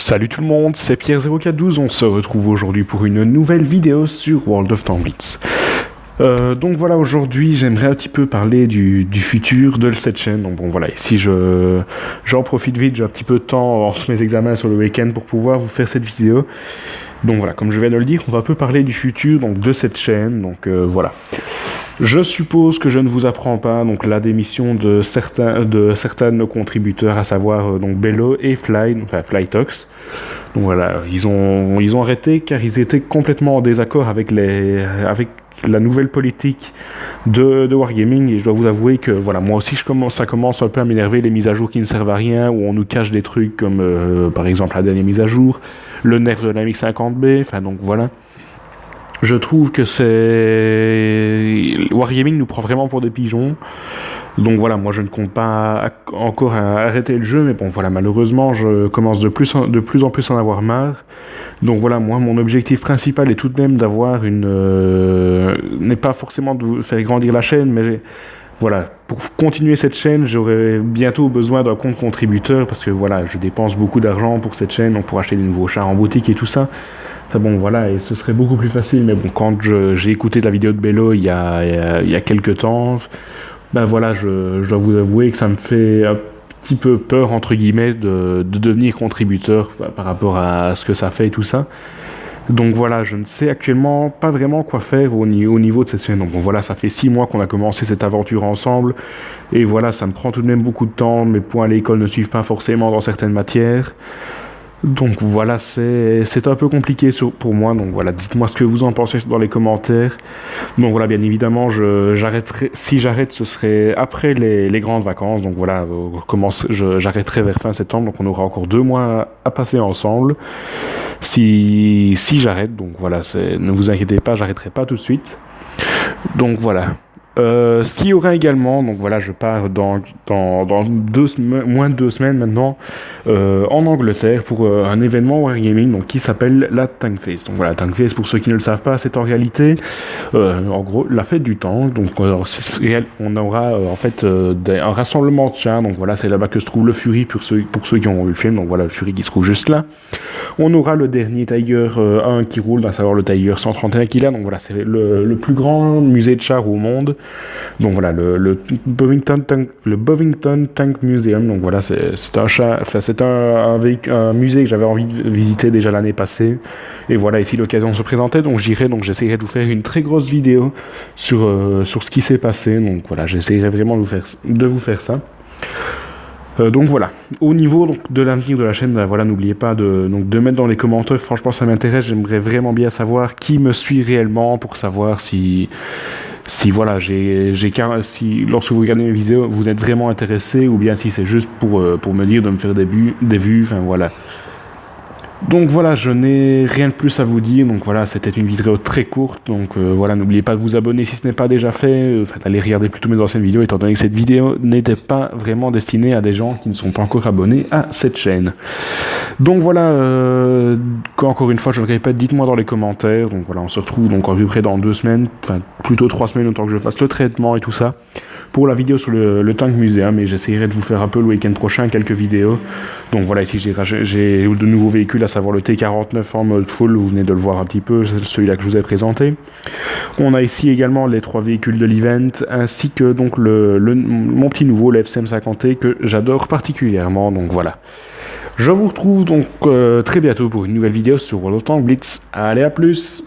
Salut tout le monde, c'est Pierre0412, on se retrouve aujourd'hui pour une nouvelle vidéo sur World of Tanks Blitz. Donc voilà, aujourd'hui j'aimerais un petit peu parler du futur de cette chaîne. Donc bon voilà, ici j'en profite vite, j'ai un petit peu de temps entre mes examens sur le week-end pour pouvoir vous faire cette vidéo. Donc voilà, comme je viens de le dire, on va un peu parler du futur donc, de cette chaîne, donc voilà. Je suppose que je ne vous apprends pas donc la démission de certains de nos contributeurs, à savoir donc Bello et Flytox. Donc voilà, ils ont arrêté car ils étaient complètement en désaccord avec la nouvelle politique de Wargaming, et je dois vous avouer que voilà, moi aussi ça commence un peu à m'énerver, les mises à jour qui ne servent à rien, où on nous cache des trucs comme par exemple la dernière mise à jour, le nerf de la MX-50B, enfin donc voilà. Je trouve que Wargaming nous prend vraiment pour des pigeons. Donc voilà, moi je ne compte pas encore arrêter le jeu, mais bon voilà, malheureusement je commence de plus en plus en avoir marre. Donc voilà, moi mon objectif principal est tout de même d'avoir n'est pas forcément de faire grandir la chaîne, mais voilà, pour continuer cette chaîne, j'aurai bientôt besoin d'un compte contributeur, parce que voilà, je dépense beaucoup d'argent pour cette chaîne, donc pour acheter des nouveaux chars en boutique et tout ça. Enfin bon voilà, et ce serait beaucoup plus facile, mais bon, quand j'ai écouté la vidéo de Bello il y a quelques temps, ben voilà, je dois vous avouer que ça me fait un petit peu peur, entre guillemets, de devenir contributeur par rapport à ce que ça fait et tout ça. Donc voilà, je ne sais actuellement pas vraiment quoi faire au niveau de cette chaîne. Donc bon, voilà, ça fait 6 mois qu'on a commencé cette aventure ensemble, et voilà, ça me prend tout de même beaucoup de temps, mes points à l'école ne suivent pas forcément dans certaines matières. Donc voilà, c'est un peu compliqué pour moi, donc voilà, dites-moi ce que vous en pensez dans les commentaires. Donc voilà, bien évidemment, si j'arrête, ce serait après les grandes vacances, donc voilà, j'arrêterai vers fin septembre, donc on aura encore 2 mois à passer ensemble. Si j'arrête, donc voilà, ne vous inquiétez pas, j'arrêterai pas tout de suite. Donc voilà. Ce qu'il y aura également, donc voilà, je pars dans moins de 2 semaines maintenant en Angleterre pour un événement Wargaming donc, qui s'appelle la Tankfest. Donc voilà, Tankfest, pour ceux qui ne le savent pas, c'est en réalité en gros la fête du tank. Donc on aura en fait un rassemblement de chars. Donc voilà, c'est là-bas que se trouve le Fury pour ceux qui ont vu le film. Donc voilà, le Fury qui se trouve juste là. On aura le dernier Tiger 1 qui roule, à savoir le Tiger 131 qui est là. Donc voilà, c'est le plus grand musée de chars au monde. Donc voilà, le Bovington Tank Museum. Donc voilà, c'est un musée que j'avais envie de visiter déjà l'année passée. Et voilà, ici l'occasion se présentait, donc j'irai, donc j'essaierai de vous faire une très grosse vidéo sur ce qui s'est passé. Donc voilà, j'essaierai vraiment de vous faire ça. Donc voilà, au niveau donc, de l'avenir de la chaîne, ben voilà, n'oubliez pas de mettre dans les commentaires, franchement ça m'intéresse, j'aimerais vraiment bien savoir qui me suit réellement, pour savoir si voilà, si lorsque vous regardez mes vidéos, vous êtes vraiment intéressé, ou bien si c'est juste pour me dire de me faire des vues, enfin voilà. Donc voilà, je n'ai rien de plus à vous dire, donc voilà, c'était une vidéo très courte, donc voilà, n'oubliez pas de vous abonner si ce n'est pas déjà fait, allez regarder plutôt mes anciennes vidéos, étant donné que cette vidéo n'était pas vraiment destinée à des gens qui ne sont pas encore abonnés à cette chaîne. Donc voilà, encore une fois, je le répète, dites-moi dans les commentaires, donc voilà, on se retrouve donc à peu près dans 2 semaines, enfin plutôt 3 semaines, autant que je fasse le traitement et tout ça, pour la vidéo sur le Tank Museum, et j'essaierai de vous faire un peu le week-end prochain quelques vidéos. Donc voilà, ici j'ai de nouveaux véhicules, à savoir le T49 en mode full, vous venez de le voir un petit peu, c'est celui-là que je vous ai présenté. On a ici également les 3 véhicules de l'event, ainsi que donc mon petit nouveau, le FCM50T, que j'adore particulièrement, donc voilà. Je vous retrouve donc très bientôt pour une nouvelle vidéo sur World of Tanks Blitz. Allez, à plus!